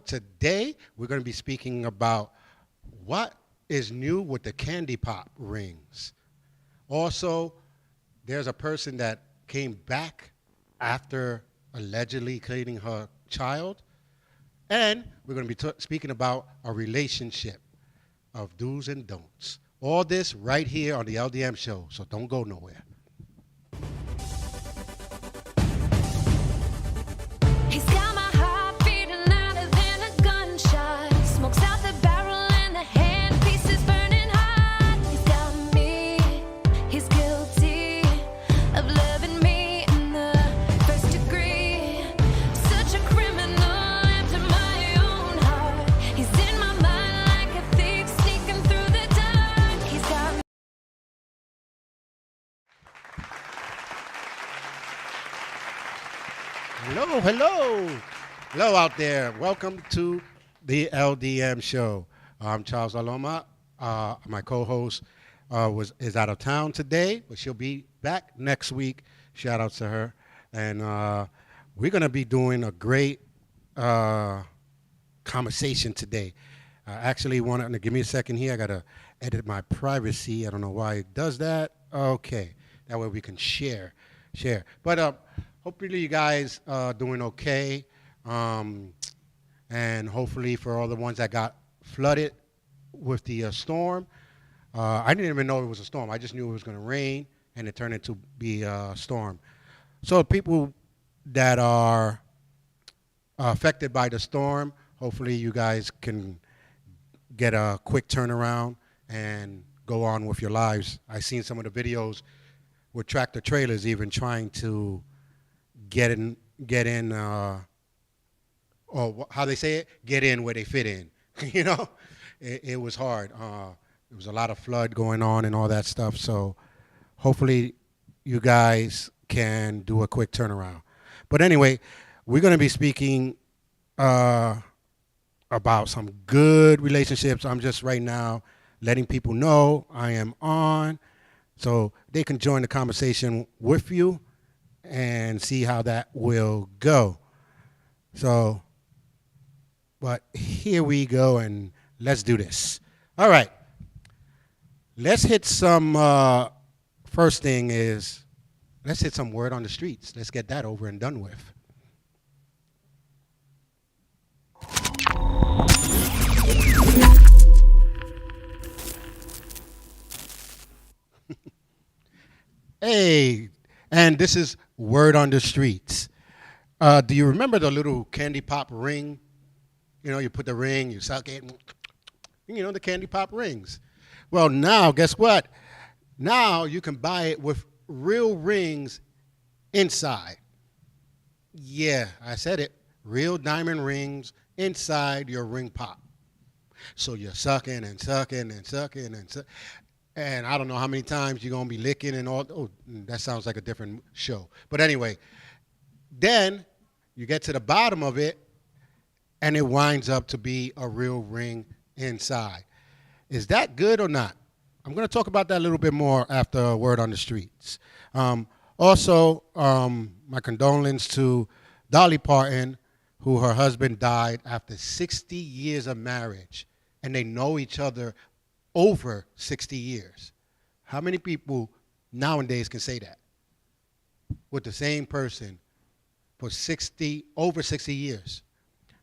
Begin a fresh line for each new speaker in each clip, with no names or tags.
today we're going to be speaking about what is new with the candy pop rings. Also, there's a person that came back after allegedly killing her child. And we're going to be speaking about a relationship of do's and don'ts. All this right here on the LDM Show, so don't go nowhere.
He's got my heart beating louder than a gunshot. Smokes out the barrel and the handpiece is burning hot. He's got me, he's guilty of loving me in the first degree. Such a criminal after my own heart. He's in my mind like a thief sneaking through the dark. He's got me.
Hello, hello. Hello out there. Welcome to the LDM Show. I'm Charles Laloma. My co-host is out of town today, but she'll be back next week. Shout out to her. And we're going to be doing a great conversation today. I actually want to give me a second here. I got to edit my privacy. I don't know why it does that. Okay. That way we can share. But hopefully you guys are doing okay. And hopefully for all the ones that got flooded with the storm, I didn't even know it was a storm. I just knew it was going to rain, and it turned into be a storm. So people that are affected by the storm, hopefully you guys can get a quick turnaround and go on with your lives. I've seen some of the videos with tractor trailers even trying to get in, or how they say it, get in where they fit in. You know, it was hard. There was a lot of flood going on and all that stuff. So hopefully you guys can do a quick turnaround. But anyway, we're going to be speaking about some good relationships. I'm just right now letting people know I am on so they can join the conversation with you and see how that will go. So, but here we go, and let's do this. All right. Let's hit some, first thing is, let's hit some word on the streets. Let's get that over and done with. Hey, and this is word on the streets. Do you remember the little candy pop ring? You know, you put the ring, you suck it, you know, the candy pop rings. Well, now, guess what? Now you can buy it with real rings inside. Yeah, I said it. Real diamond rings inside your ring pop. So you're sucking and sucking and sucking and sucking. And I don't know how many times you're going to be licking and all. Oh, that sounds like a different show. But anyway, then you get to the bottom of it, and it winds up to be a real ring inside. Is that good or not? I'm going to talk about that a little bit more after a word on the streets. Also, my condolence to Dolly Parton, who her husband died after 60 years of marriage, and they know each other over 60 years. How many people nowadays can say that with the same person for over 60 years?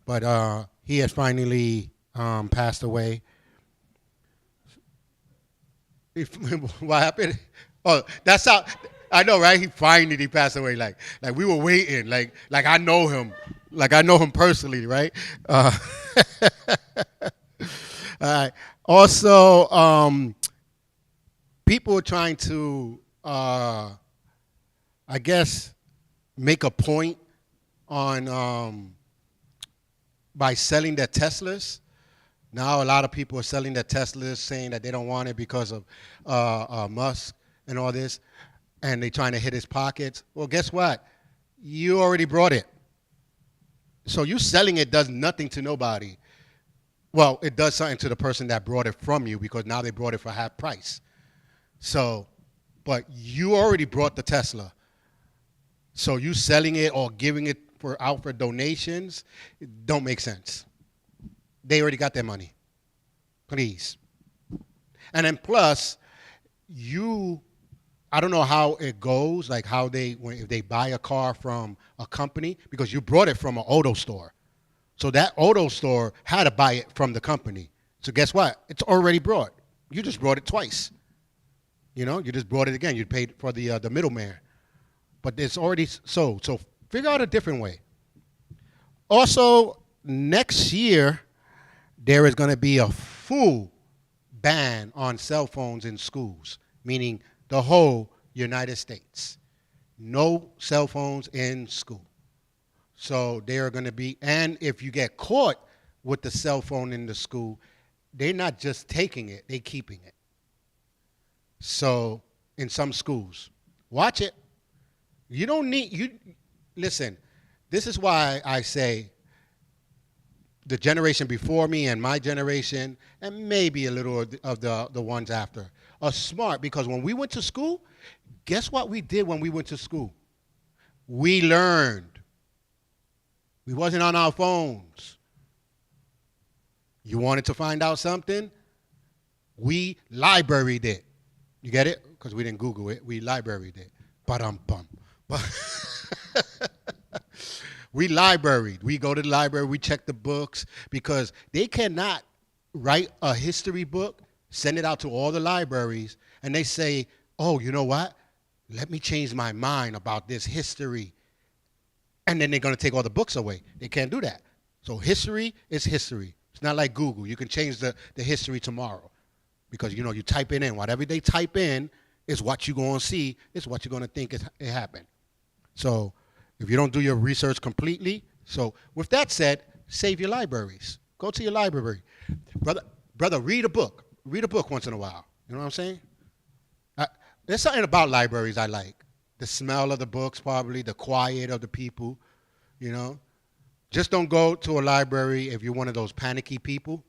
But he has finally passed away. What happened? Oh, that's how. I know, right? He passed away. Like we were waiting. Like I know him. Like I know him personally, right? All right. Also, people are trying to, I guess, make a point on by selling their Teslas. Now a lot of people are selling their Teslas, saying that they don't want it because of Musk and all this, and they're trying to hit his pockets. Well, guess what? You already brought it. So you selling it does nothing to nobody. Well, it does something to the person that brought it from you, because now they brought it for half price. So, but you already brought the Tesla. So you selling it or giving it out for donations, it don't make sense. they already got their money. Please. And then plus, I don't know how it goes, like how if they buy a car from a company, because you brought it from an auto store. So that auto store had to buy it from the company. So guess what? It's already brought. You just brought it twice. You just brought it again. You paid for the middleman. But it's already sold. So figure out a different way. Also, next year, there is going to be a full ban on cell phones in schools, meaning the whole United States. No cell phones in school. So they are going to be, and if you get caught with the cell phone in the school, they're not just taking it, they're keeping it. So in some schools, watch it. You don't need, listen, this is why I say the generation before me and my generation, and maybe a little of the ones after, are smart, because when we went to school, guess what we did when we went to school? We learned. We wasn't on our phones. You wanted to find out something? We libraried it. You get it? Because we didn't Google it. We libraried it. Ba-dum-bum. We libraried. We go to the library. We check the books, because they cannot write a history book, send it out to all the libraries, and they say, oh, you know what? Let me change my mind about this history. And then they're going to take all the books away. They can't do that. So history is history. It's not like Google. You can change the history tomorrow, because, you type it in. Whatever they type in is what you're going to see. It's what you're going to think it happened. So if you don't do your research completely. So with that said, save your libraries. Go to your library. Brother, read a book. Read a book once in a while. You know what I'm saying? There's something about libraries I like. The smell of the books, probably, the quiet of the people, Just don't go to a library if you're one of those panicky people,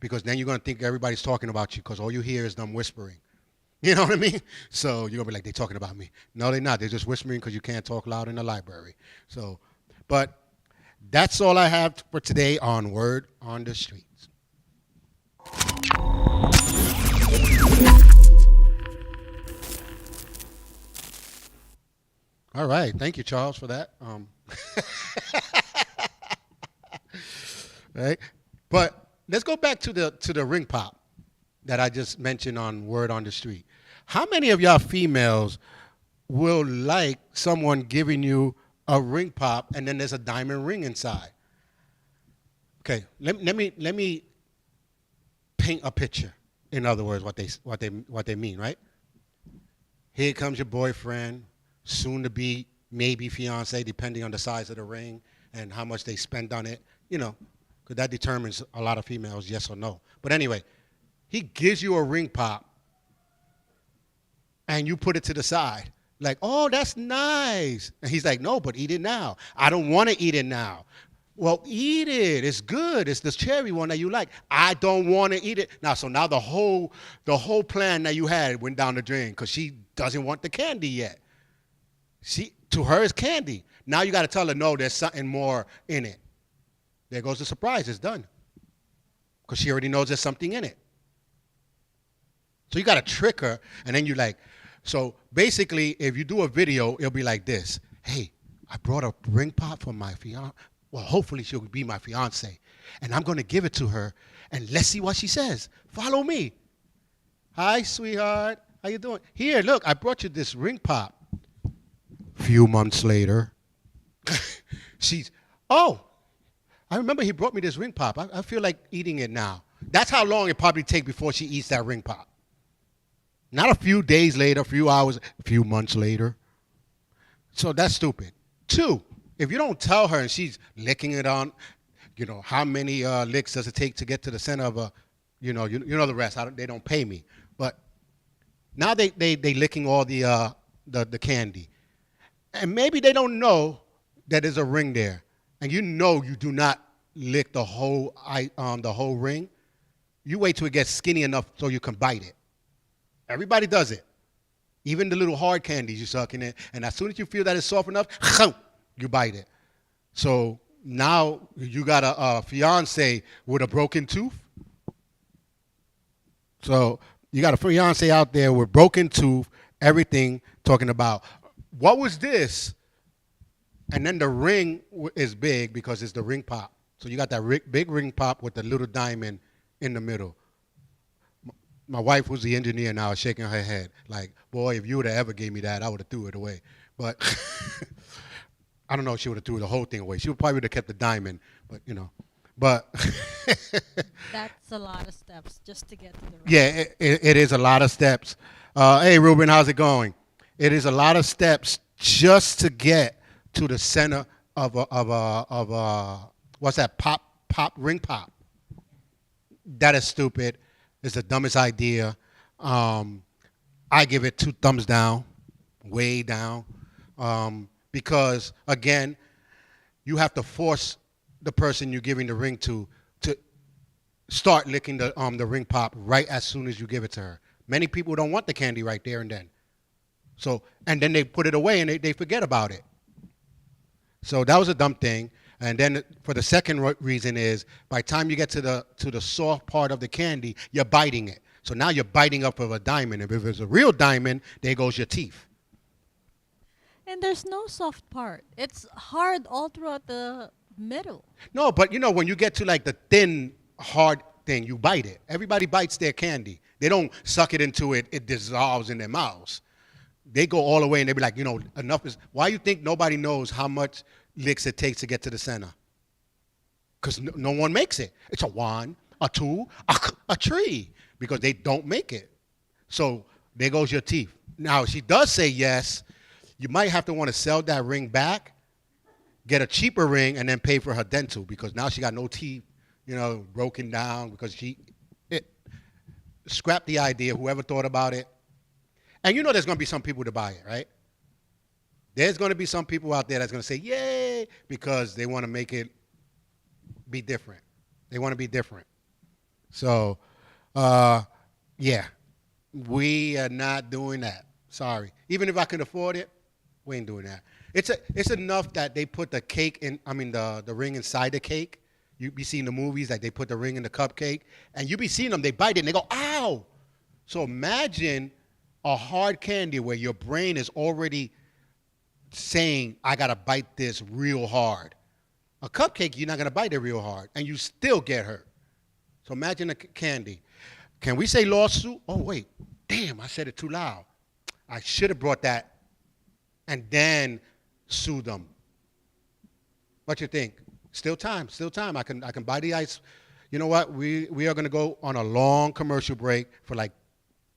because then you're going to think everybody's talking about you, because all you hear is them whispering. You know what I mean? So you're going to be like, they're talking about me. No, they're not. They're just whispering because you can't talk loud in the library. So, but that's all I have for today on Word on the Streets. All right. Thank you, Charles, for that. Right? But let's go back to the ring pop that I just mentioned on Word on the Street. How many of y'all females will like someone giving you a ring pop and then there's a diamond ring inside? Okay, let me paint a picture. In other words, what they mean, right? Here comes your boyfriend, soon to be maybe fiance, depending on the size of the ring and how much they spend on it, because that determines a lot of females, yes or no. But anyway, he gives you a ring pop and you put it to the side. Like, oh, that's nice. And he's like, no, but eat it now. I don't want to eat it now. Well, eat it. It's good. It's this cherry one that you like. I don't want to eat it now. So now the whole plan that you had went down the drain, because she doesn't want the candy yet. To her, it's candy. Now you got to tell her, no, there's something more in it. There goes the surprise. It's done, because she already knows there's something in it. So you got to trick her, and then you like. So basically, if you do a video, it'll be like this. Hey, I brought a ring pop for my fiance. Well, hopefully she'll be my fiance. And I'm going to give it to her, and let's see what she says. Follow me. Hi, sweetheart. How you doing? Here, look, I brought you this ring pop. Few months later, oh, I remember he brought me this ring pop. I feel like eating it now. That's how long it probably take before she eats that ring pop. Not a few days later, a few hours, a few months later. So that's stupid. 2, if you don't tell her and she's licking it on, how many licks does it take to get to the center of a, you know the rest. They don't pay me. But now they licking all the candy. And maybe they don't know that there's a ring there. And you do not lick the whole ring. You wait till it gets skinny enough so you can bite it. Everybody does it. Even the little hard candies, you suck in it. And as soon as you feel that it's soft enough, you bite it. So Now you got a fiance with a broken tooth. So you got a fiance out there with broken tooth, everything talking about what was this, and then the ring is big because it's the ring pop. So you got that big ring pop with the little diamond in the middle. My wife, who's the engineer now, is shaking her head like, boy, if you would have ever gave me that, I would have threw it away. But I don't know if she would have threw the whole thing away. She would probably would have kept the diamond, but you know. But
That's a lot of steps just to get to the ring.
yeah, it is a lot of steps. Hey, Ruben, how's it going? It is a lot of steps just to get to the center of a what's that ring pop. That is stupid. It's the dumbest idea. I give it 2 thumbs down, way down, because again, you have to force the person you're giving the ring to start licking the ring pop right as soon as you give it to her. Many people don't want the candy right there and then. So, and then they put it away and they forget about it. So that was a dumb thing. And then for the second reason is by the time you get to the soft part of the candy, you're biting it. So now you're biting up of a diamond. If it's a real diamond, there goes your teeth.
And there's no soft part. It's hard all throughout the middle.
No, but you know, when you get to like the thin, hard thing, you bite it. Everybody bites their candy. They don't suck it into it. It dissolves in their mouths. They go all the way and they be like, you know, enough is. Why you think nobody knows how much licks it takes to get to the center? Because no one makes it. It's a 1, a 2, a tree. Because they don't make it. So there goes your teeth. Now, if she does say yes, you might have to want to sell that ring back, get a cheaper ring, and then pay for her dental because now she got no teeth, you know, broken down because scrap the idea, whoever thought about it. And you know there's going to be some people to buy it, right? There's going to be some people out there that's going to say, yay, because they want to make it be different. They want to be different. So, yeah, we are not doing that. Sorry. Even if I could afford it, we ain't doing that. It's enough that they put the cake in, the ring inside the cake. You be seeing the movies like they put the ring in the cupcake, and you be seeing them, they bite it and they go, ow. So imagine a hard candy where your brain is already saying, I got to bite this real hard. A cupcake, you're not going to bite it real hard, and you still get hurt. So imagine a candy. Can we say lawsuit? Oh, wait. Damn, I said it too loud. I should have brought that and then sue them. What you think? Still time. I can buy the ice. You know what? We are going to go on a long commercial break for like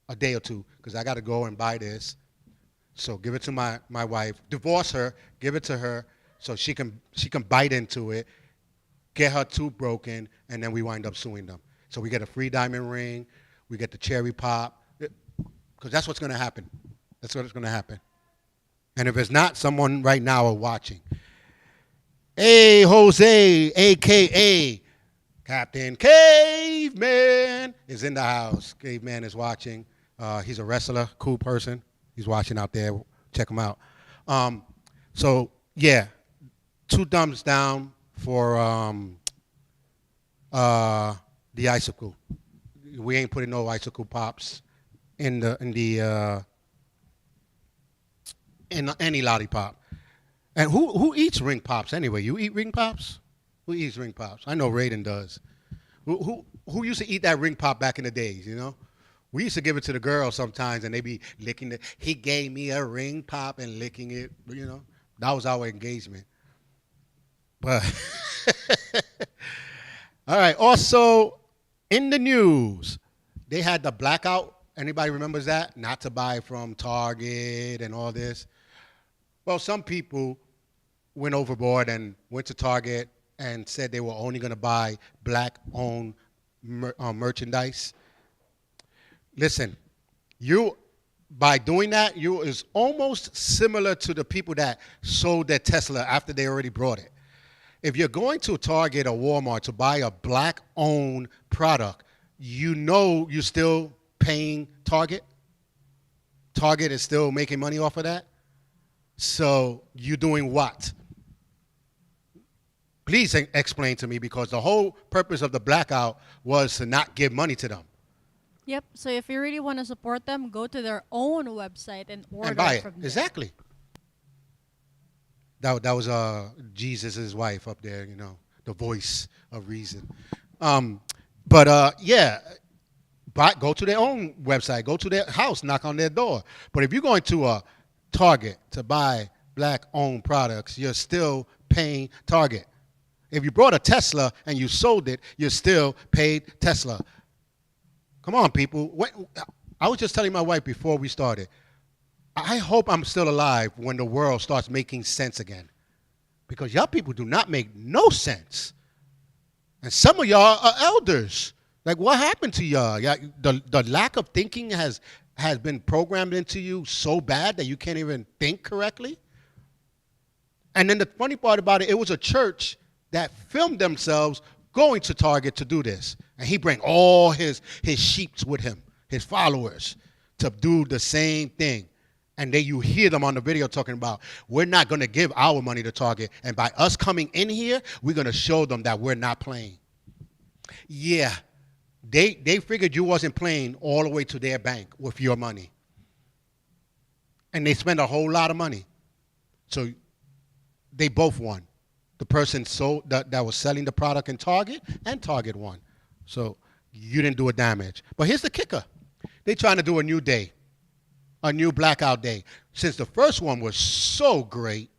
a day or two because I got to go and buy this. So give it to my wife. Divorce her. Give it to her so she can bite into it, get her tooth broken, and then we wind up suing them. So we get a free diamond ring. We get the cherry pop because that's what's going to happen. That's what's going to happen. And if it's not, someone right now are watching. Hey, Jose, a.k.a. Captain Caveman, is in the house. Caveman is watching. He's a wrestler, cool person. He's watching out there. Check him out. So, yeah, 2 thumbs down for the icicle. We ain't putting no icicle pops in any lollipop. And who eats ring pops anyway? You eat ring pops? Who eats ring pops? I know Raiden does. Who used to eat that ring pop back in the days, you know? We used to give it to the girls sometimes, and they be licking it. He gave me a ring pop and licking it, you know? That was our engagement. But, all right. Also, in the news, they had the blackout. Anybody remembers that? Not to buy from Target and all this. Well, some people went overboard and went to Target and said they were only going to buy black-owned merchandise. Listen, by doing that, is almost similar to the people that sold their Tesla after they already brought it. If you're going to Target or Walmart to buy a black-owned product, you know you're still paying Target. Target is still making money off of that. So you're doing what? Please explain to me, because the whole purpose of the blackout was to not give money to them
Yep. So if you really want to support them, go to their own website and order
and buy it.
from them.
Exactly. That was Jesus' wife up there, the voice of reason. Yeah, go to their own website, go to their house, knock on their door. But if you're going to a Target to buy black-owned products, you're still paying Target. If you brought a Tesla and you sold it, you're still paid Tesla. Come on, people. I was just telling my wife before we started, I hope I'm still alive when the world starts making sense again. Because y'all people do not make no sense. And some of y'all are elders. Like, what happened to y'all? The lack of thinking has been programmed into you so bad that you can't even think correctly. And then the funny part about it, it was a church that filmed themselves going to Target to do this. And he bring all his sheeps with him, his followers, to do the same thing. And then you hear them on the video talking about, we're not going to give our money to Target. And by us coming in here, we're going to show them that we're not playing. Yeah, they figured you wasn't playing all the way to their bank with your money. And they spent a whole lot of money. So they both won. The person that was selling the product in Target, and Target won. So you didn't do a damage. But here's the kicker. They're trying to do a new day, a new blackout day. Since the first one was so great,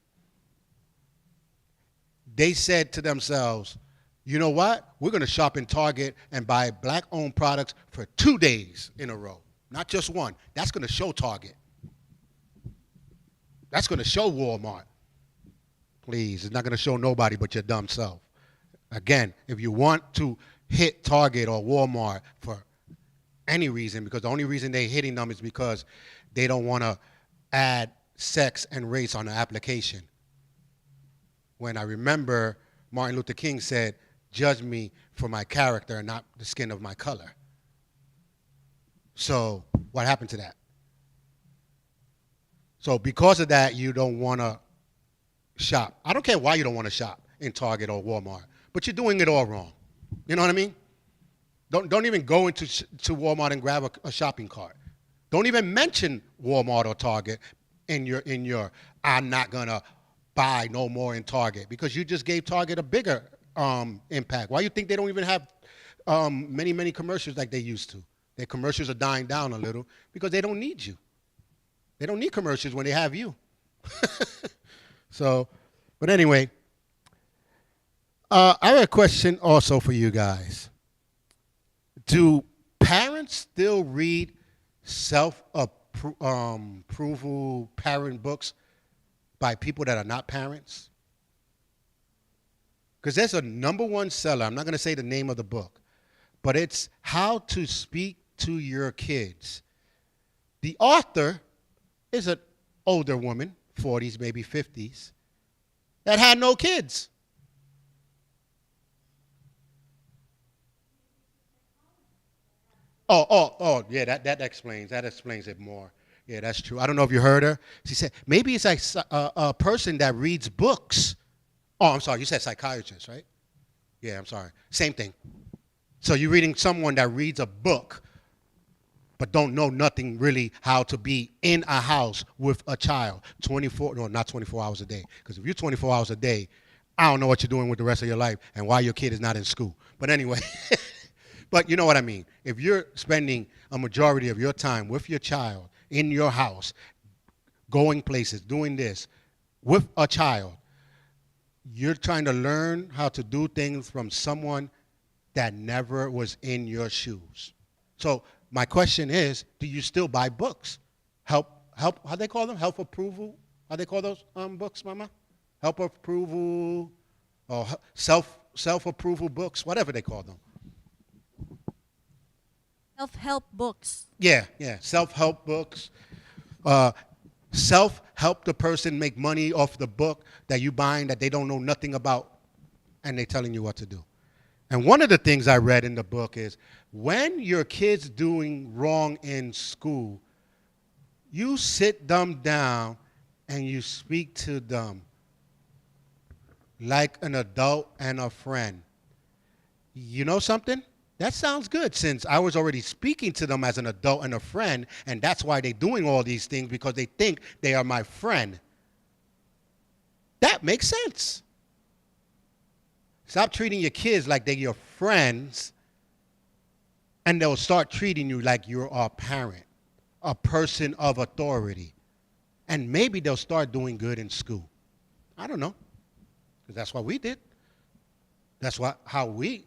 they said to themselves, you know what? We're going to shop in Target and buy black-owned products for 2 days in a row. Not just one. That's going to show Target. That's going to show Walmart. Please, it's not going to show nobody but your dumb self. Again, if you want to hit Target or Walmart for any reason, because the only reason they're hitting them is because they don't want to add sex and race on the application. When I remember Martin Luther King said, judge me for my character and not the skin of my color. So what happened to that? So because of that, you don't want to shop. I don't care why you don't want to shop in Target or Walmart, but you're doing it all wrong. You know what I mean? Don't even go into Walmart and grab a shopping cart. Don't even mention Walmart or Target in your I'm not gonna buy no more in Target, because you just gave Target a bigger impact. Why you think they don't even have many commercials like they used to? Their commercials are dying down a little because they don't need you. They don't need commercials when they have you. So, but anyway, I have a question also for you guys. Do parents still read self-approval parent books by people that are not parents? Because there's a #1 seller. I'm not going to say the name of the book, but it's How to Speak to Your Kids. The author is an older woman, 40s, maybe 50s, that had no kids. Yeah, that explains it more. Yeah, that's true. I don't know if you heard her. She said maybe it's like a person that reads books. Oh, I'm sorry, you said psychiatrist, right? Yeah, I'm sorry. Same thing. So you're reading someone that reads a book but don't know nothing really how to be in a house with a child not 24 hours a day. Because if you're 24 hours a day, I don't know what you're doing with the rest of your life and why your kid is not in school. But anyway, but you know what I mean. If you're spending a majority of your time with your child in your house, going places, doing this with a child, you're trying to learn how to do things from someone that never was in your shoes. So my question is, do you still buy books? Help, how they call them? Help approval? How they call those books, Mama? Help approval, or self-approval books, whatever they call them.
Self-help books.
Yeah, self-help books. Self-help the person make money off the book that you buying that they don't know nothing about, and they telling you what to do. And one of the things I read in the book is when your kid's doing wrong in school, you sit them down and you speak to them like an adult and a friend. You know something? That sounds good, since I was already speaking to them as an adult and a friend, and that's why they're doing all these things, because they think they are my friend. That makes sense. Stop treating your kids like they're your friends, and they'll start treating you like you're a parent, a person of authority. And maybe they'll start doing good in school. I don't know, because that's what we did. That's how we,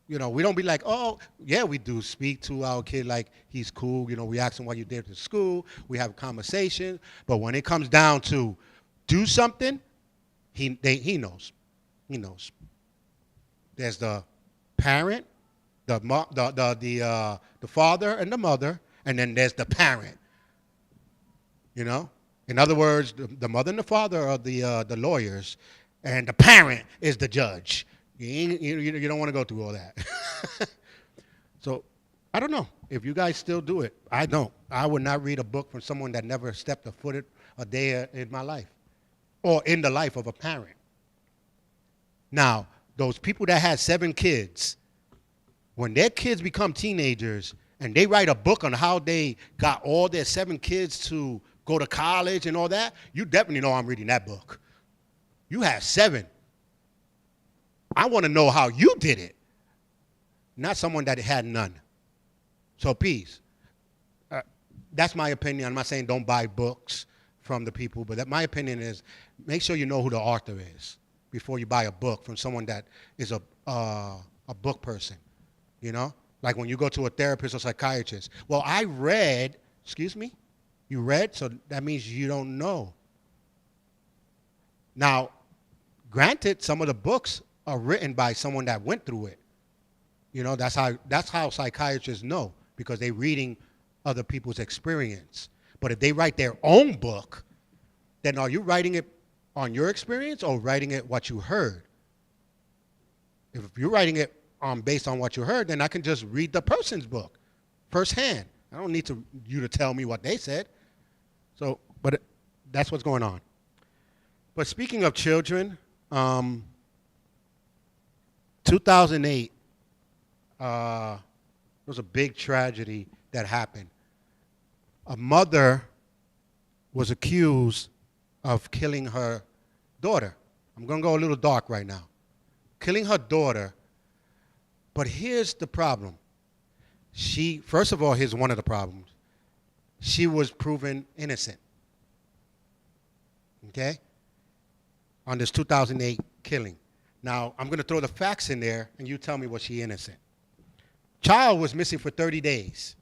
we don't be like, oh, yeah, we do speak to our kid like he's cool. We ask him what you did to school. We have a conversation. But when it comes down to do something, he knows. He knows. There's the parent, the father and the mother, and then there's the parent. In other words, the mother and the father are the lawyers, and the parent is the judge. You don't want to go through all that. So I don't know if you guys still do it. I don't. I would not read a book from someone that never stepped a foot a day in my life or in the life of a parent. Now, those people that had 7 kids, when their kids become teenagers and they write a book on how they got all their 7 kids to go to college and all that, you definitely know I'm reading that book. You have 7. I want to know how you did it, not someone that had none. So please, that's my opinion. I'm not saying don't buy books from the people, but my opinion is make sure you know who the author is before you buy a book from someone that is a book person, Like when you go to a therapist or psychiatrist. Well, I read, excuse me? You read? So that means you don't know. Now, granted, some of the books are written by someone that went through it. That's how psychiatrists know, because they're reading other people's experience. But if they write their own book, then are you writing it on your experience or writing it what you heard? If you're writing it based on what you heard, then I can just read the person's book firsthand. I don't need you to tell me what they said. So, but that's what's going on. But speaking of children, 2008 was a big tragedy that happened. A mother was accused of killing her daughter. I'm going to go a little dark right now. Killing her daughter. But here's the problem. First of all, here's one of the problems. She was proven innocent. Okay? On this 2008 killing. Now, I'm going to throw the facts in there, and you tell me was she innocent. Child was missing for 30 days.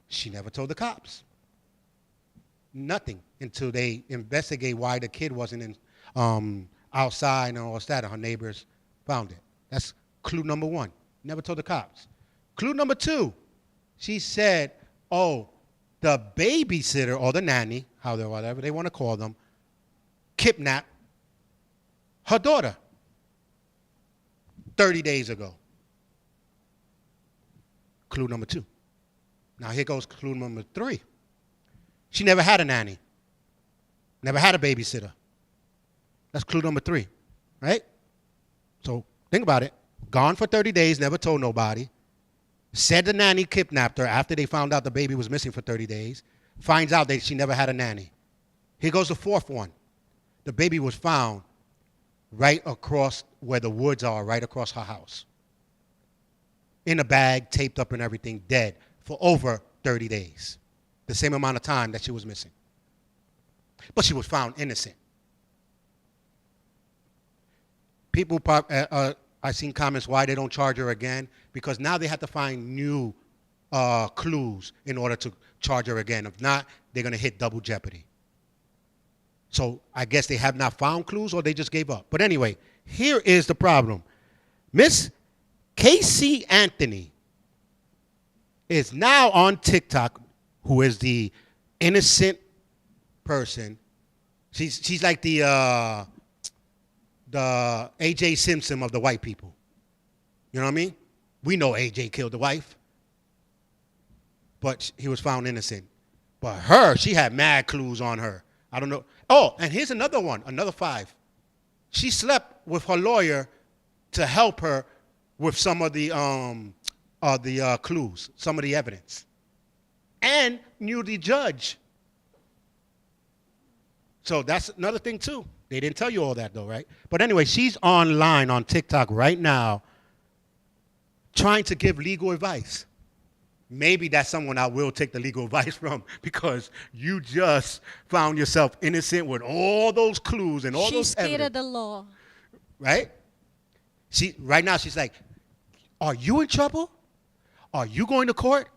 She never told the cops. Nothing until they investigate why the kid wasn't outside and all that, and her neighbors found it. That's clue number 1. Never told the cops. Clue number 2, she said, oh, the babysitter or the nanny, whatever they want to call them, kidnapped her daughter 30 days ago. Clue number 2. Now here goes clue number 3. She never had a nanny. Never had a babysitter. That's clue number 3, right? So think about it. Gone for 30 days, never told nobody. Said the nanny kidnapped her after they found out the baby was missing for 30 days. Finds out that she never had a nanny. Here goes the 4th one. The baby was found right across where the woods are, right across her house. In a bag, taped up and everything, dead for over 30 days. The same amount of time that she was missing. But she was found innocent. People, I've seen comments why they don't charge her again, because now they have to find new clues in order to charge her again. If not, they're going to hit double jeopardy. So I guess they have not found clues or they just gave up. But anyway, here is the problem. Miss Casey Anthony is now on TikTok, who is the innocent person. She's like the A.J. Simpson of the white people. You know what I mean? We know A.J. killed the wife, but he was found innocent. But her, she had mad clues on her. I don't know. Oh, and here's another one, another 5. she slept with her lawyer to help her with some of the clues, some of the evidence, and knew the judge. So that's another thing too. They didn't tell you all that though, right? But anyway, she's online on TikTok right now trying to give legal advice. Maybe that's someone I will take the legal advice from, because you just found yourself innocent with all those clues and all
She
those
skated
evidence,
the law.
right? Right now she's like, are you in trouble? Are you going to court?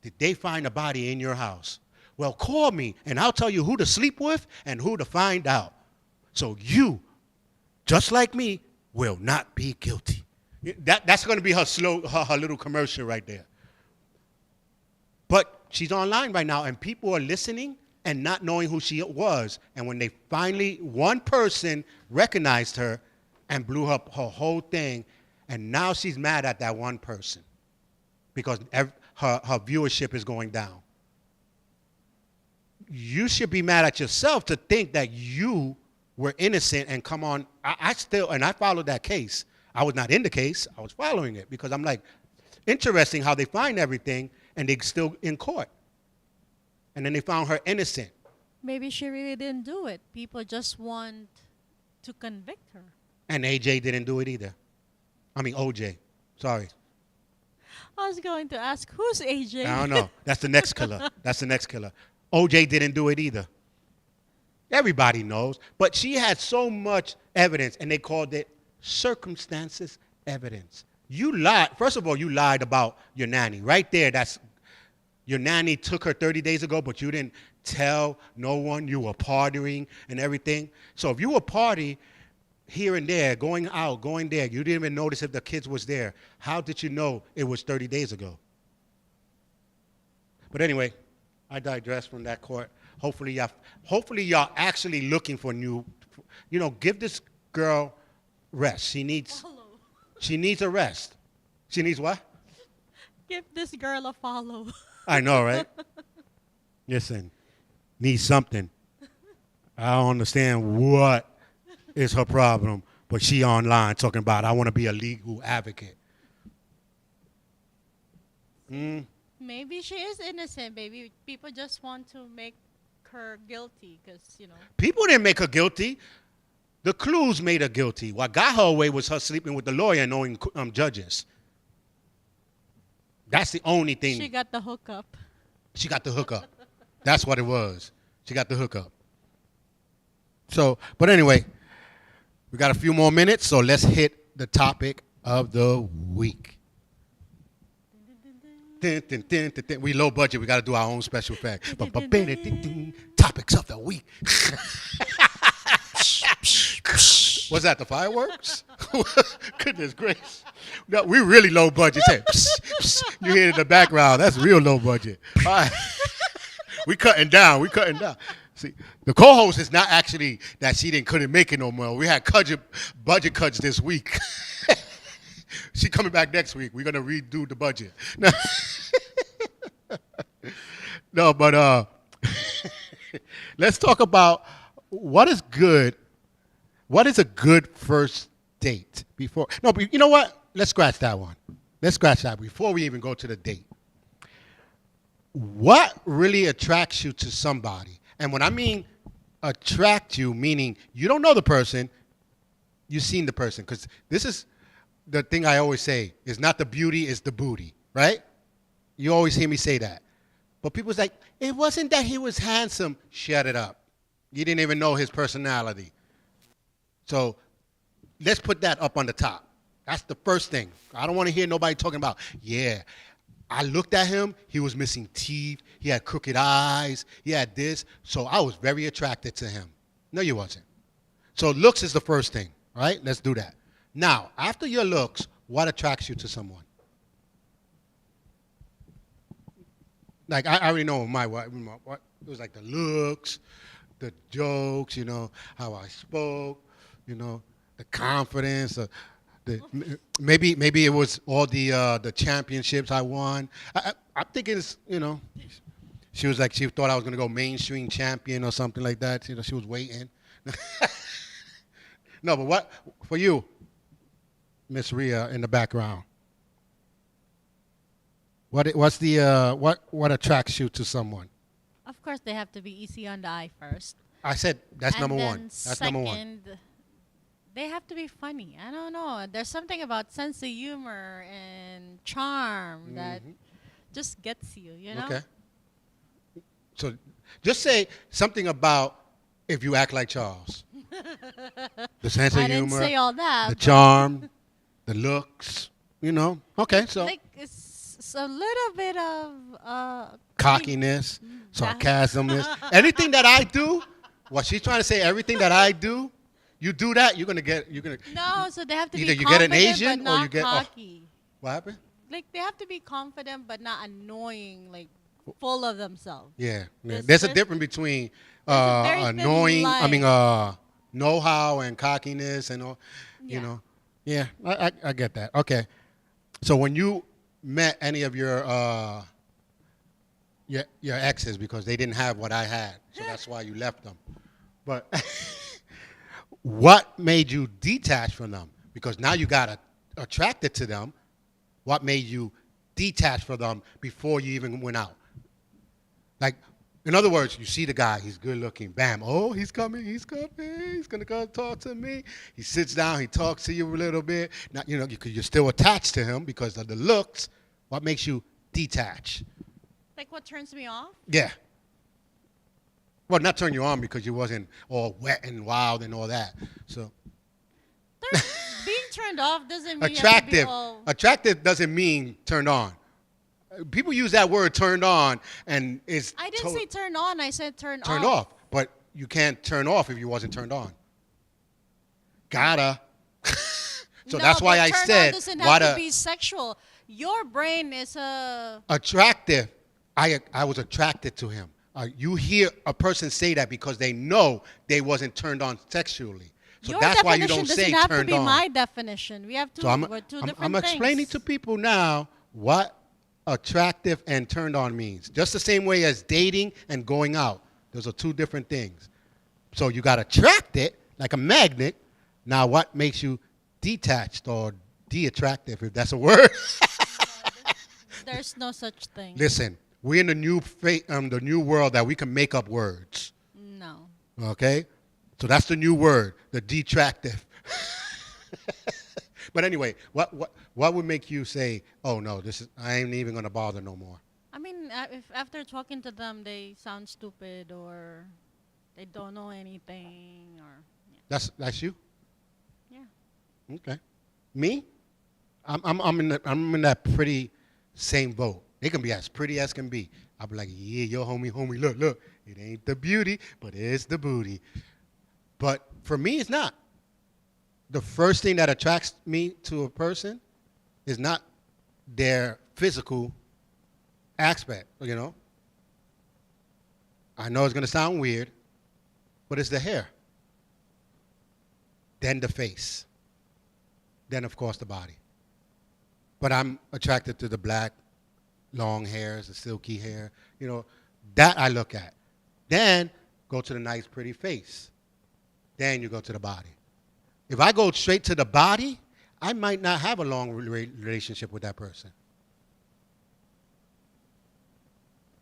Did they find a body in your house? Well, call me and I'll tell you who to sleep with and who to find out. So you, just like me, will not be guilty. That's going to be her little commercial right there. But she's online right now, and people are listening and not knowing who she was. And when they finally, one person recognized her and blew up her whole thing, and now she's mad at that one person because her viewership is going down. You should be mad at yourself to think that you were innocent and come on. I followed that case. I was not in the case. I was following it because I'm like, interesting how they find everything and they're still in court. And then they found her innocent.
Maybe she really didn't do it. People just want to convict her.
And AJ didn't do it either. I mean, OJ. Sorry.
I was going to ask, who's AJ?
I don't know. That's the next killer. That's the next killer. OJ didn't do it either. Everybody knows. But she had so much evidence, and they called it circumstances evidence. You lied. First of all, you lied about your nanny. Right there, that's your nanny took her 30 days ago, but you didn't tell no one. You were partying and everything. So if you were party here and there, going out, going there, you didn't even notice if the kids was there. How did you know it was 30 days ago? But anyway, I digress from that court. Hopefully y'all actually looking for new, give this girl rest. She needs a rest. She needs what?
Give this girl a follow.
I know, right? Listen, needs something. I don't understand what is her problem, but she online talking about, I want to be a legal advocate.
Maybe she is innocent. Maybe people just want to make her guilty because,
People didn't make her guilty. The clues made her guilty. What got her away was her sleeping with the lawyer and knowing judges. That's the only thing.
She got the hookup.
She got the hookup. That's what it was. She got the hookup. So, but anyway, we got a few more minutes, so let's hit the topic of the week. We low budget. We got to do our own special effect. Topics of the week. Was that the fireworks? Goodness gracious. No, we really low budget. You hear it in the background. That's real low budget. All right. We cutting down. See, the co-host is not actually that she couldn't make it no more. We had budget cuts this week. She coming back next week. We're going to redo the budget. No, but let's talk about what is good. What is a good first date? But you know what? Let's scratch that one. Let's scratch that before we even go to the date. What really attracts you to somebody? And when I mean attract you, meaning you don't know the person, you've seen the person. Because this is the thing I always say, is not the beauty, it's the booty, right? You always hear me say that. But people's like, it wasn't that he was handsome. Shut it up. You didn't even know his personality. So let's put that up on the top. That's the first thing. I don't want to hear nobody talking about, yeah, I looked at him, he was missing teeth, he had crooked eyes, he had this, so I was very attracted to him. No, you wasn't. So looks is the first thing, right? Let's do that. Now, after your looks, what attracts you to someone? Like, I already know what it was like the looks, the jokes, how I spoke, the confidence, maybe it was all the championships I won. I'm thinking it's, she was like, she thought I was going to go mainstream champion or something like that. She was waiting. No, but what for you, Miss Rhea in the background? What's the what attracts you to someone?
Of course, they have to be easy on the eye first.
I said that's
And
number
then
one. That's number one.
second, they have to be funny. I don't know. There's something about sense of humor and charm that just gets you, you know?
Okay. So just say something about if you act like Charles. The sense of
I didn't
humor,
say all that.
the
but
charm, the looks. You know. Okay. So
like it's a little bit of
cockiness, sarcasmness, anything that I do. What she's trying to say, everything that I do, you do that, you're gonna.
No, so they have to
Either
be
you get an
confident
Asian
but
or
not
you get
cocky.
What happened?
Like they have to be confident but not annoying, like full of themselves.
Yeah.
There's-
There's a
there's-
difference between
a very thin
annoying. I mean,
line.
know-how and cockiness and all. You
Yeah.
know. Yeah, I get that. Okay. So when you met any of your exes because they didn't have what I had, so that's why you left them. But what made you detach from them? Because now you got attracted to them. What made you detach from them before you even went out? Like, in other words, you see the guy, he's good looking, bam, oh, he's coming, he's going to come talk to me. He sits down, he talks to you a little bit. Now, you know, you're still attached to him because of the looks. What makes you detach?
Like what turns me off?
Yeah. Well, not turn you on because you wasn't all wet and wild and all that. So
Being turned off doesn't mean you have to be
attractive.
all
Attractive doesn't mean turned on. People use that word turned on and it's
I didn't say turn on, I said turn
turned off. But you can't turn off if you wasn't turned on. Gotta. So
No,
that's why
but
I
turn on
said
doesn't
what
have to be sexual. Your brain is
attractive. I was attracted to him. You hear a person say that because they know they wasn't turned on sexually. So
your
that's why you
definition
don't say
doesn't have to
turned
be
on.
my definition. We have two,
So I'm
different
I'm explaining
things.
to people now what attractive and turned on means. Just the same way as dating and going out. Those are two different things. So you got attracted like a magnet. Now what makes you detached or de-attractive, if that's a word?
There's no such thing.
Listen, we're in the new world that we can make up words.
No.
Okay? So that's the new word, the detractive. But anyway, what would make you say, "Oh no, I ain't even gonna bother no more"?
I mean, if after talking to them they sound stupid or they don't know anything or
That's you.
yeah.
Okay. Me? I'm in that pretty same boat. They can be as pretty as can be. I'll be like, yeah, yo, homie, look. It ain't the beauty, but it's the booty. But for me, it's not. The first thing that attracts me to a person is not their physical aspect, you know. I know it's going to sound weird, but it's the hair. Then the face. Then, of course, the body. But I'm attracted to the black, long hairs, the silky hair. You know, that I look at. Then go to the nice, pretty face. Then you go to the body. If I go straight to the body, I might not have a long relationship with that person.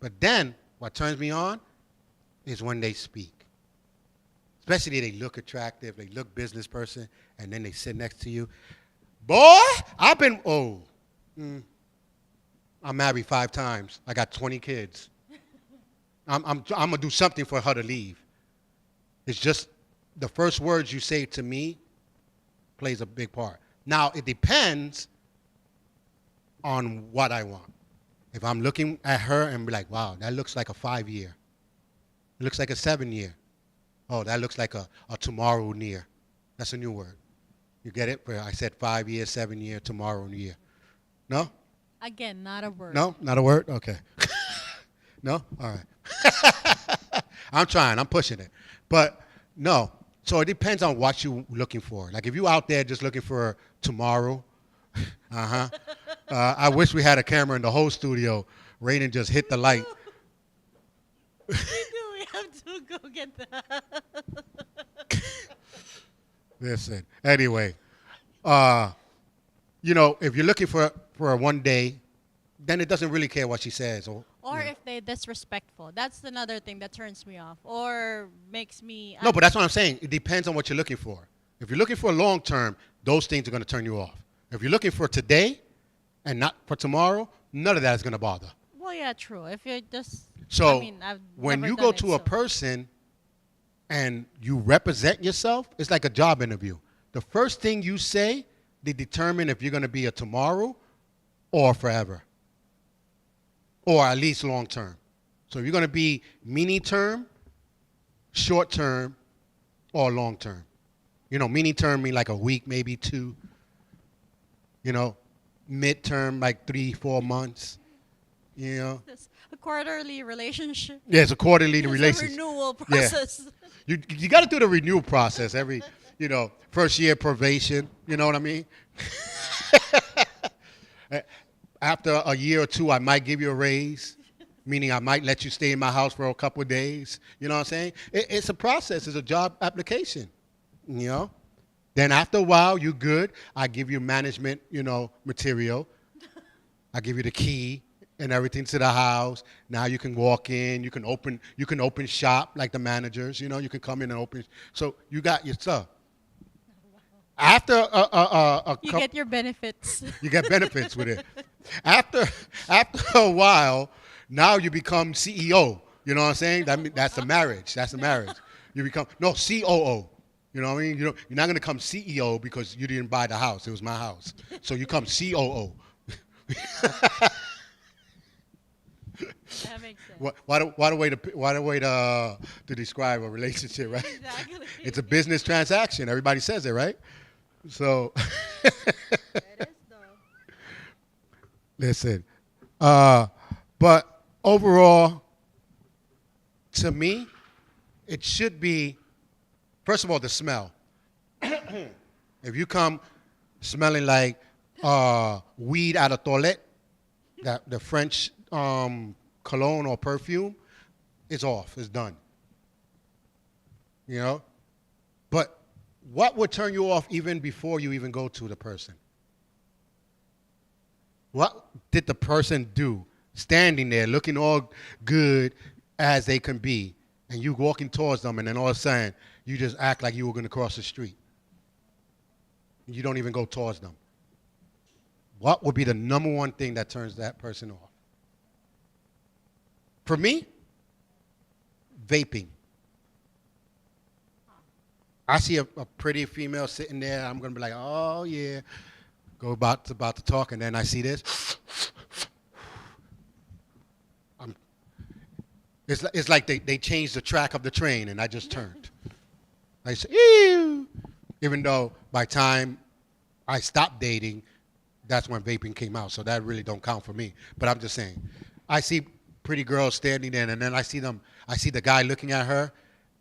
But then what turns me on is when they speak. Especially they look attractive, they look business person, and then they sit next to you. Boy, I'm married 5 times. I got 20 kids. I'm going to do something for her to leave. It's just the first words you say to me plays a big part. Now, it depends on what I want. If I'm looking at her and be like, wow, that looks like a 5-year. It looks like a 7-year. Oh, that looks like a tomorrow near. That's a new word. You get it? I said 5 years, 7 year, tomorrow near. No?
Again, not a word.
No? Not a word? Okay. No? All right. I'm trying. I'm pushing it. But no. So it depends on what you're looking for. Like if you're out there just looking for tomorrow, I wish we had a camera in the whole studio. Raiden just hit the light.
We have to go get that.
Listen. Anyway, uh, if you're looking for a one day, then it doesn't really care what she says.
Or if they're disrespectful. That's another thing that turns me off or makes me.
No, but that's what I'm saying. It depends on what you're looking for. If you're looking for a long term, those things are going to turn you off. If you're looking for today and not for tomorrow, none of that is going to bother.
Well, yeah, true. If you're just.
So
I mean, I've
when
never
you
done
go
it,
to a
so-
person and you represent yourself, it's like a job interview. The first thing you say, they determine if you're going to be a tomorrow or forever, or at least long term. So if you're going to be mini term, short term, or long term. Mini term mean like a week, maybe two. Mid term like 3-4 months.
This a quarterly relationship.
Yeah, it's a quarterly
It's
relationship.
a renewal
Yeah.
process.
You got to do the renewal process every, first year probation. You know what I mean? After a year or two, I might give you a raise, meaning I might let you stay in my house for a couple of days. You know what I'm saying? It's a process. It's a job application. Then after a while, you're good. I give you management, material. I give you the key and everything to the house. Now you can walk in. You can open shop like the managers. You can come in and open. So you got your stuff. After
You get your benefits.
you get benefits with it. After a while, now you become CEO. You know what I'm saying? That's a marriage. That's a marriage. You become COO. You know what I mean? You're not going to come CEO because you didn't buy the house. It was my house. So you come COO.
That makes sense.
What a way to describe a relationship, right?
Exactly.
It's a business transaction. Everybody says it, right? So
It is though.
listen, but overall, to me, it should be, first of all, the smell. If you come smelling like weed out of toilet, the French cologne or perfume, it's off. It's done. But what would turn you off even before you even go to the person? What did the person do standing there looking all good as they can be, and you walking towards them, and then all of a sudden you just act like you were going to cross the street? You don't even go towards them. What would be the number one thing that turns that person off? For me, vaping. I see a pretty female sitting there, I'm going to be like, oh, yeah. Go about to talk, and then I see this. It's like they changed the track of the train, and I just turned. I said, ew. Even though by the time I stopped dating, that's when vaping came out, so that really don't count for me. But I'm just saying, I see pretty girls standing there, and then I see the guy looking at her,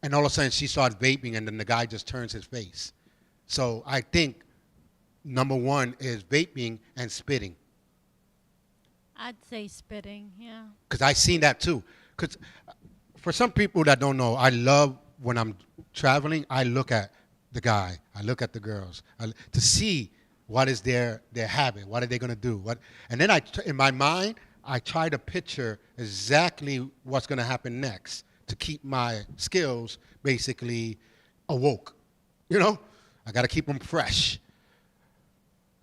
and all of a sudden she starts vaping, and then the guy just turns his face. So I think number one is vaping and spitting.
I'd say spitting, yeah.
Because I seen that too. Because for some people that don't know, I love when I'm traveling, I look at the guy, I look at the girls, to see what is their habit, what are they going to do. And then in my mind, I try to picture exactly what's going to happen next to keep my skills basically awoke. I got to keep them fresh.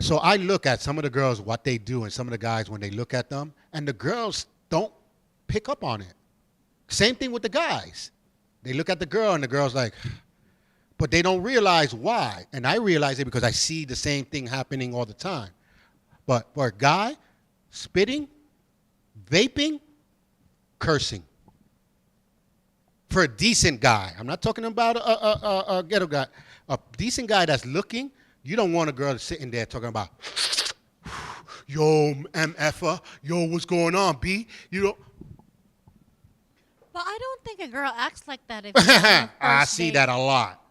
So I look at some of the girls, what they do, and some of the guys when they look at them, and the girls don't pick up on it. Same thing with the guys. They look at the girl, and the girl's like, but they don't realize why. And I realize it because I see the same thing happening all the time. But for a guy, spitting, vaping, cursing. For a decent guy, I'm not talking about a ghetto guy, a decent guy that's looking, you don't want a girl sitting there talking about, yo, MFer, yo, what's going on, B?
But I don't think a girl acts like that if you're on a
I
first
see
date.
that a lot.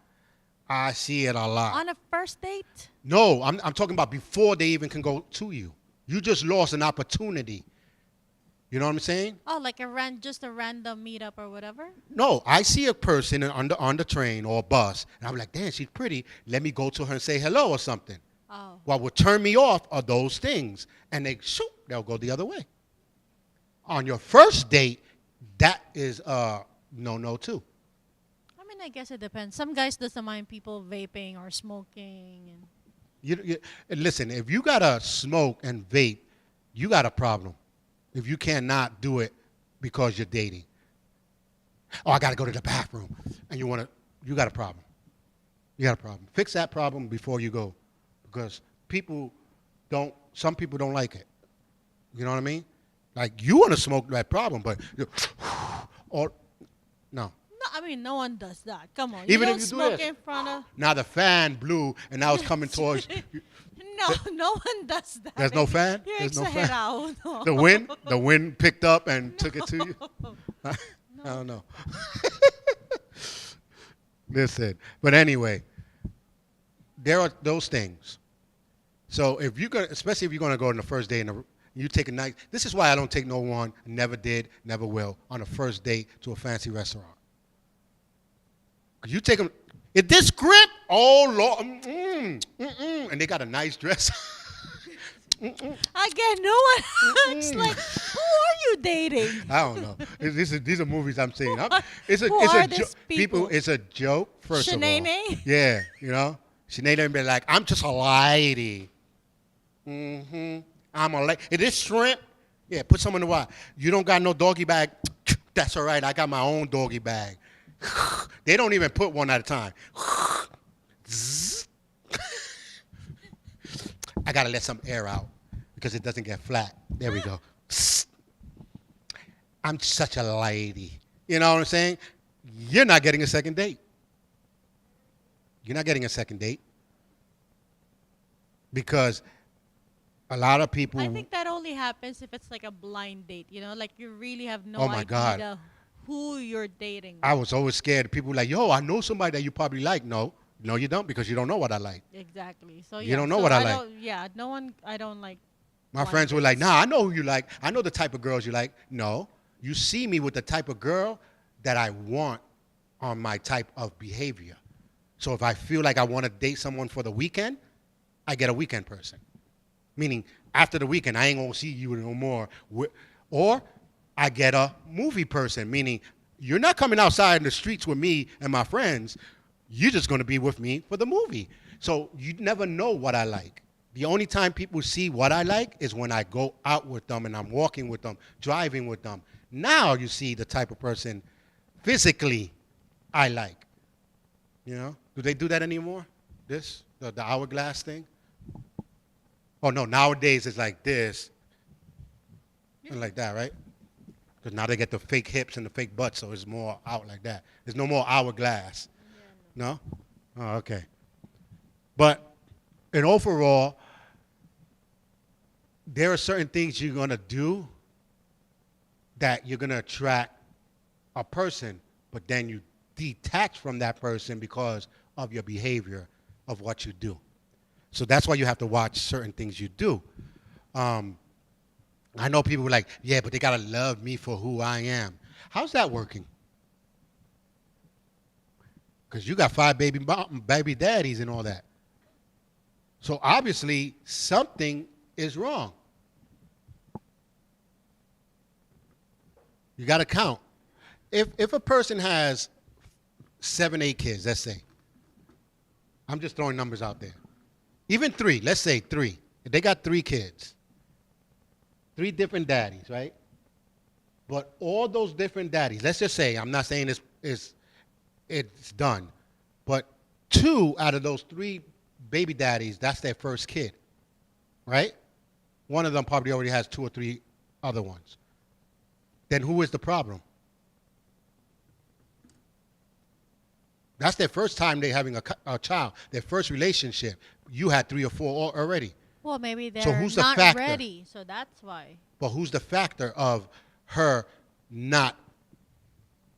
I see it a lot.
On a first date?
No, I'm talking about before they even can go to you. You just lost an opportunity. You know what I'm saying?
Oh, like just a random meetup or whatever?
No, I see a person on the train or bus, and I'm like, damn, she's pretty. Let me go to her and say hello or something.
Oh.
What would turn me off are those things, and they'll go the other way. On your first date, that is no too.
I mean, I guess it depends. Some guys doesn't mind people vaping or smoking. And
Listen, if you gotta smoke and vape, you got a problem. If you cannot do it because you're dating. Oh, I gotta go to the bathroom, and you got a problem. You got a problem. Fix that problem before you go, because some people don't like it. You know what I mean? Like, you want to smoke that problem, but or no.
no, I mean, no one does that. Come on.
Even
you
if
don't
you do
smoke
this.
in front of.
Now the fan blew, and now it's coming towards you.
No one does that.
There's no fan?
You're
There's no fan?
exagerado. No.
The wind picked up and took it to you. I don't know. Listen, but anyway, there are those things. So especially if you're gonna go on the first day and you take a night. This is why I don't take no one, never did, never will, on a first date to a fancy restaurant. 'Cause you take them. Is this script? Oh Lord, and they got a nice dress.
Again, no one acts like, who are you dating?
I don't know. These are movies I'm seeing. It's
Who are
a
these people?
It's a joke. First of all,
Shanae?
yeah, you know, Shanae be like, I'm just a lady. I'm a lady. Is this shrimp? Yeah, put some in the water. You don't got no doggy bag? That's all right. I got my own doggy bag. They don't even put one at a time. I gotta let some air out because it doesn't get flat. There we go. I'm such a lady. You know what I'm saying? You're not getting a second date. You're not getting a second date because a lot of people.
I think that only happens if it's like a blind date, like you really have no
Oh, my
idea
God.
who you're dating.
I was always scared. People were like, yo, I know somebody that you probably like. No, you don't, because you don't know what I like.
Exactly. So
You don't know what I like.
I don't like.
My
blind
friends were like,
dates.
nah, I know who you like. I know the type of girls you like. No, you see me with the type of girl that I want on my type of behavior. So if I feel like I want to date someone for the weekend, I get a weekend person. Meaning, after the weekend, I ain't going to see you no more. Or I get a movie person, meaning you're not coming outside in the streets with me and my friends. You're just going to be with me for the movie. So you never know what I like. The only time people see what I like is when I go out with them and I'm walking with them, driving with them. Now you see the type of person physically I like. You know? Do they do that anymore? The hourglass thing? Oh, no, nowadays it's like this and like that, right? Because now they get the fake hips and the fake butts, so it's more out like that. There's no more hourglass. No? Oh, okay. But in overall, there are certain things you're going to do that you're going to attract a person, but then you detach from that person because of your behavior of what you do. So that's why you have to watch certain things you do. I know people are like, yeah, but they got to love me for who I am. How's that working? Because you got 5 baby daddies and all that. So obviously something is wrong. You got to count. If a person has 7, 8 kids, let's say. I'm just throwing numbers out there. Even 3, let's say 3. If they got 3 kids, 3 different daddies, right? But all those different daddies, let's just say, I'm not saying it's done, but 2 out of those 3 baby daddies, that's their first kid, right? One of them probably already has 2 or 3 other ones. Then who is the problem? That's their first time they having a child, their first relationship. You had 3 or 4 already.
Well, maybe they're
So who's the
not
factor?
ready, so that's why.
But who's the factor of her not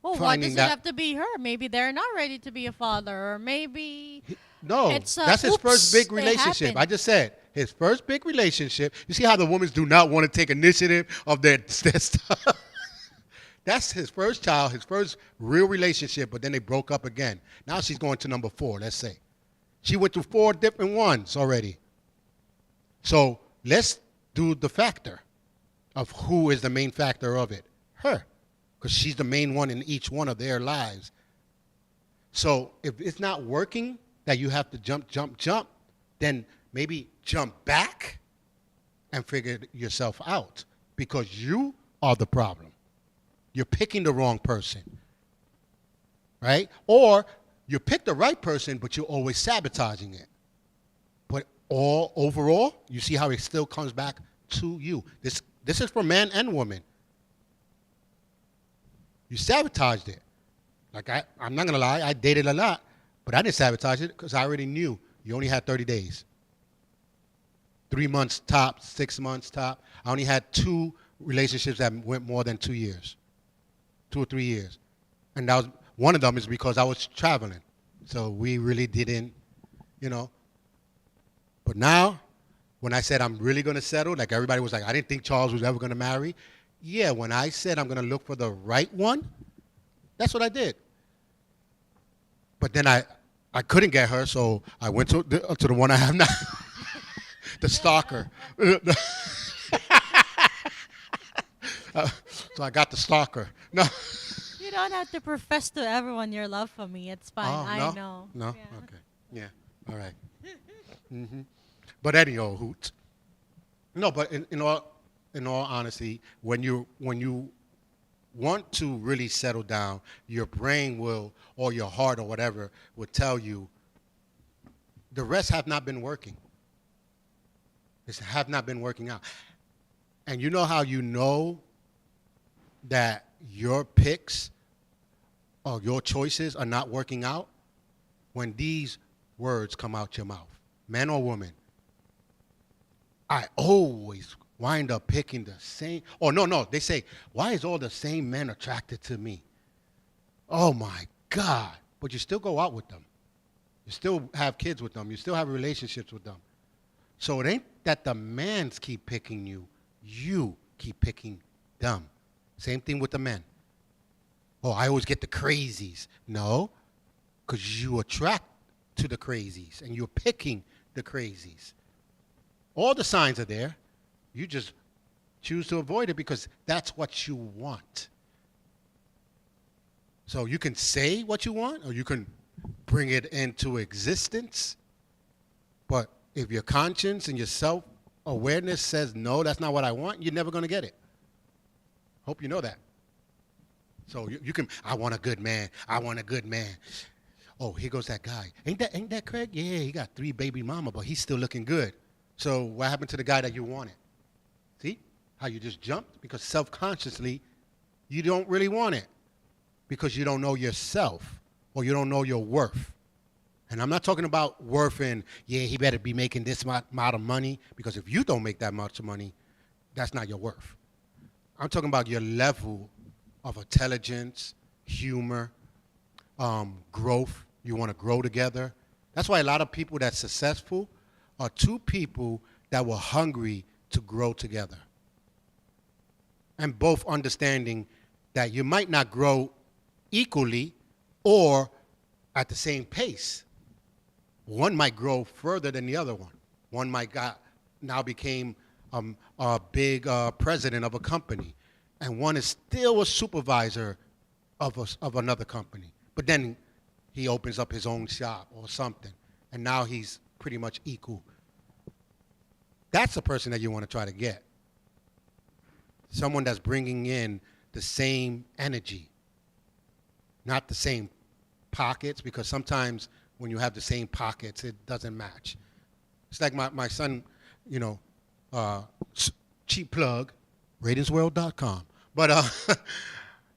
Well, why
finding
does it
that?
have to be her? Maybe they're not ready to be a father, or maybe
No,
it's
that's his first big
it
relationship.
happened.
I just said his first big relationship. You see how the women do not want to take initiative of their stuff? That's his first child, his first real relationship, but then they broke up again. Now she's going to number 4, let's say. She went through 4 different ones already. So let's do the factor of who is the main factor of it. Her. Because she's the main one in each one of their lives. So if it's not working, that you have to jump, then maybe jump back and figure yourself out. Because you are the problem. You're picking the wrong person, right? Or you pick the right person, but you're always sabotaging it. But overall, you see how it still comes back to you. This is for man and woman. You sabotaged it. Like I'm not gonna lie, I dated a lot, but I didn't sabotage it because I already knew you only had 30 days. 3 months top, 6 months top. I only had 2 relationships that went more than 2 years. 2 or 3 years. And that was one of them is because I was traveling. So we really didn't, But now, when I said I'm really going to settle, like everybody was like, I didn't think Charles was ever going to marry. Yeah, when I said I'm going to look for the right one, that's what I did. But then I couldn't get her, so I went to the one I have now, the stalker. So I got the stalker. No.
You don't have to profess to everyone your love for me. It's fine.
Oh,
I
no?
know.
No?
Yeah.
Okay. Yeah. All right. But anyhow, hoot. No, but in all honesty, when you want to really settle down, your brain will, or your heart or whatever, will tell you the rest have not been working. This have not been working out. And you know how you know that your picks or your choices are not working out? When these words come out your mouth, man or woman. I always wind up picking the same. Oh, no. They say, why is all the same men attracted to me? Oh, my God. But you still go out with them. You still have kids with them. You still have relationships with them. So it ain't that the mans keep picking you. You keep picking them. Same thing with the men. Oh, I always get the crazies. No, because you attract to the crazies, and you're picking the crazies. All the signs are there. You just choose to avoid it because that's what you want. So you can say what you want, or you can bring it into existence. But if your conscience and your self-awareness says, no, that's not what I want, you're never going to get it. Hope you know that. So you can, I want a good man. I want a good man. Oh, here goes that guy. Ain't that Craig? Yeah, he got 3 baby mama, but he's still looking good. So what happened to the guy that you wanted? See how you just jumped? Because self-consciously, you don't really want it because you don't know yourself or you don't know your worth. And I'm not talking about worth in, yeah, he better be making this amount of money, because if you don't make that much money, that's not your worth. I'm talking about your level of intelligence, humor, growth. You want to grow together. That's why a lot of people that's successful are 2 people that were hungry to grow together. And both understanding that you might not grow equally or at the same pace. One might grow further than the other one. One might now became a big president of a company, and one is still a supervisor of another company. But then he opens up his own shop or something, and now he's pretty much equal. That's the person that you want to try to get. Someone that's bringing in the same energy, not the same pockets, because sometimes when you have the same pockets, it doesn't match. It's like my son, cheap plug, ratingsworld.com. But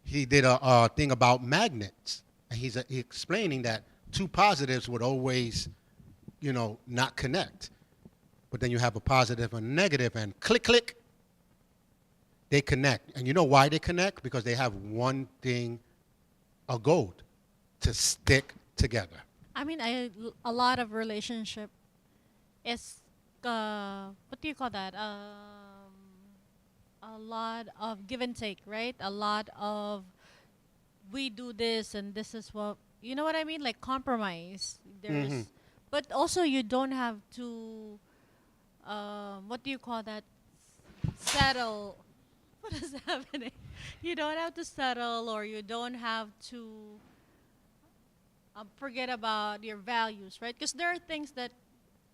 he did a thing about magnets. And he's explaining that 2 positives would always, not connect. But then you have a positive and a negative, and click, click, they connect. And you know why they connect? Because they have one thing, a goal, to stick together.
I mean, a lot of relationship is what do you call that? A lot of give and take, right? A lot of we do this and this is what you know what I mean, like compromise.
Hmm.
There's, but also you don't have to. What do you call that? Settle. What is happening? You don't have to settle, or you don't have to forget about your values, right? Because there are things that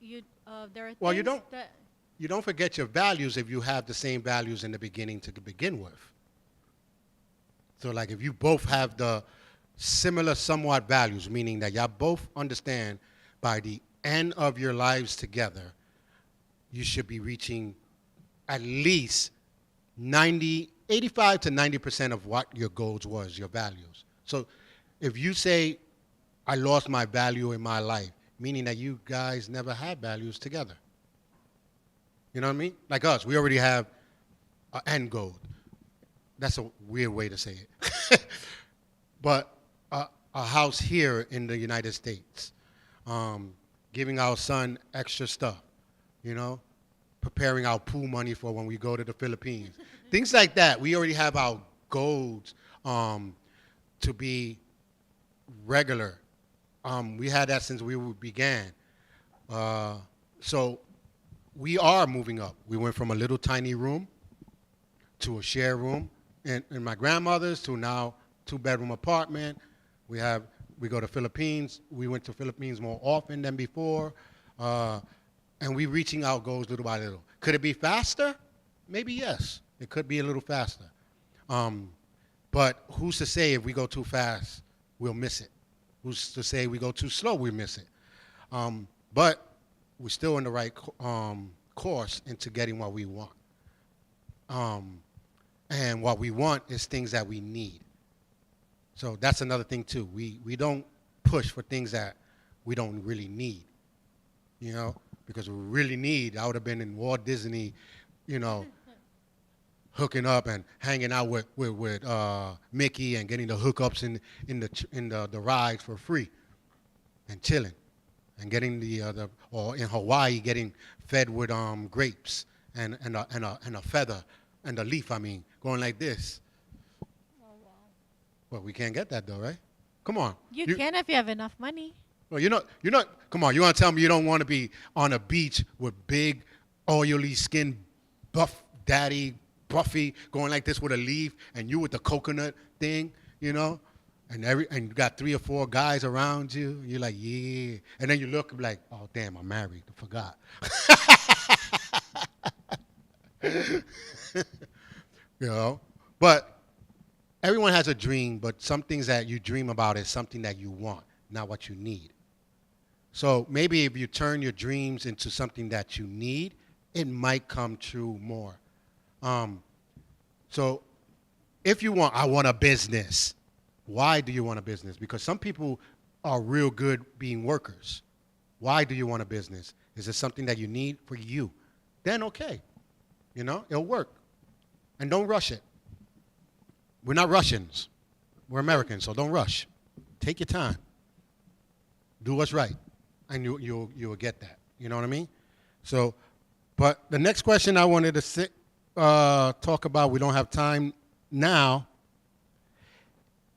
there are
Well,
things that
you don't forget your values if you have the same values in the beginning to begin with. So like if you both have the similar somewhat values, meaning that y'all both understand by the end of your lives together, you should be reaching at least 85 to 90% of what your goals was, your values. So if you say, I lost my value in my life, meaning that you guys never had values together. You know what I mean? Like us, we already have an end goal. That's a weird way to say it. But a house here in the United States, giving our son extra stuff, you know, preparing our pool money for when we go to the Philippines. Things like that. We already have our goals to be regular. We had that since we began. So we are moving up. We went from a little tiny room to a share room in my grandmother's to now 2-bedroom apartment. We go to Philippines. We went to Philippines more often than before. And we're reaching our goals little by little. Could it be faster? Maybe yes. It could be a little faster. But who's to say if we go too fast, we'll miss it? Who's to say we go too slow, we miss it? But we're still in the right course into getting what we want. And what we want is things that we need. So that's another thing, too. We don't push for things that we don't really need, you know? Because we really need, I would have been in Walt Disney, you know, hooking up and hanging out with Mickey and getting the hookups in the rides for free and chilling and getting or in Hawaii getting fed with grapes and a feather and a leaf, going like this.
oh wow.
Well, we can't get that though, right? Come on.
You can if you have enough money.
Well, you're not, come on, you want to tell me you don't want to be on a beach with big, oily skin, buff daddy, Buffy, going like this with a leaf, and you with the coconut thing, you know? And you got 3 or 4 guys around you. You're like, yeah. And then you look like, oh, damn, I'm married. I forgot. You know? But everyone has a dream, but some things that you dream about is something that you want, not what you need. So maybe if you turn your dreams into something that you need, it might come true more. So if I want a business. Why do you want a business? Because some people are real good being workers. Why do you want a business? Is it something that you need for you? Then okay, you know, it'll work. And don't rush it. We're not Russians. We're Americans, so don't rush. Take your time. Do what's right, and you'll get that. You know what I mean? So, but the next question I wanted to talk about, we don't have time now,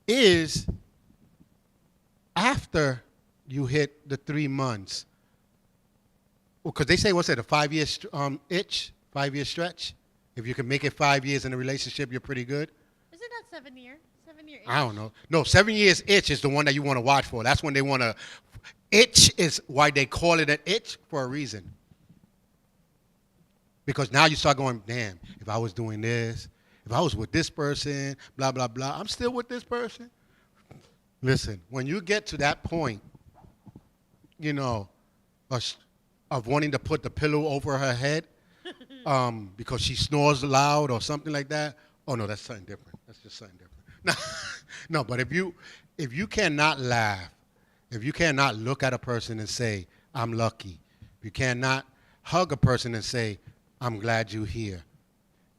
is after you hit the 3 months, because they say, what's it, a 5-year itch, 5-year stretch? If you can make it 5 years in a relationship, you're pretty good.
Is it not 7 year? 7 year itch?
I don't know. No, 7 years itch is the one that you want to watch for. That's when they want to. Itch is why they call it an itch for a reason. Because now you start going, damn, if I was doing this, if I was with this person, blah, blah, blah, I'm still with this person. Listen, when you get to that point, you know, of wanting to put the pillow over her head because she snores loud or something like that, oh, no, that's something different. That's just something different. No, but if you cannot laugh, if you cannot look at a person and say, I'm lucky, if you cannot hug a person and say, I'm glad you're here,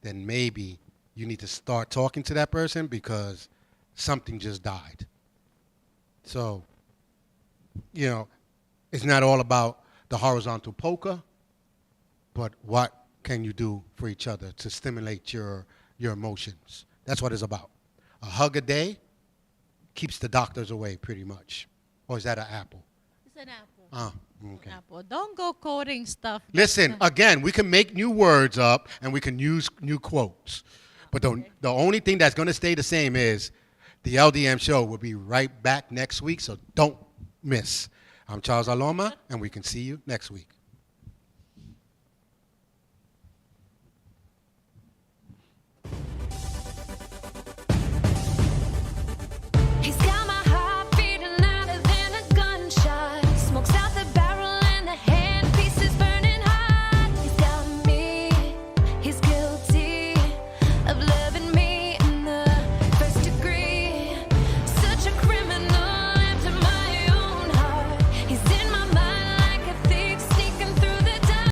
then maybe you need to start talking to that person because something just died. So, you know, it's not all about the horizontal poker. but what can you do for each other to stimulate your emotions? That's what it's about. A hug a day keeps the doctors away, pretty much. Or is that an apple?
It's an apple.
Ah, okay.
Apple. Don't go quoting stuff.
Listen, again, we can make new words up and we can use new quotes. But the only thing that's going to stay the same is the LDM show will be right back next week, so don't miss. I'm Charles Laloma, and we can see you next week.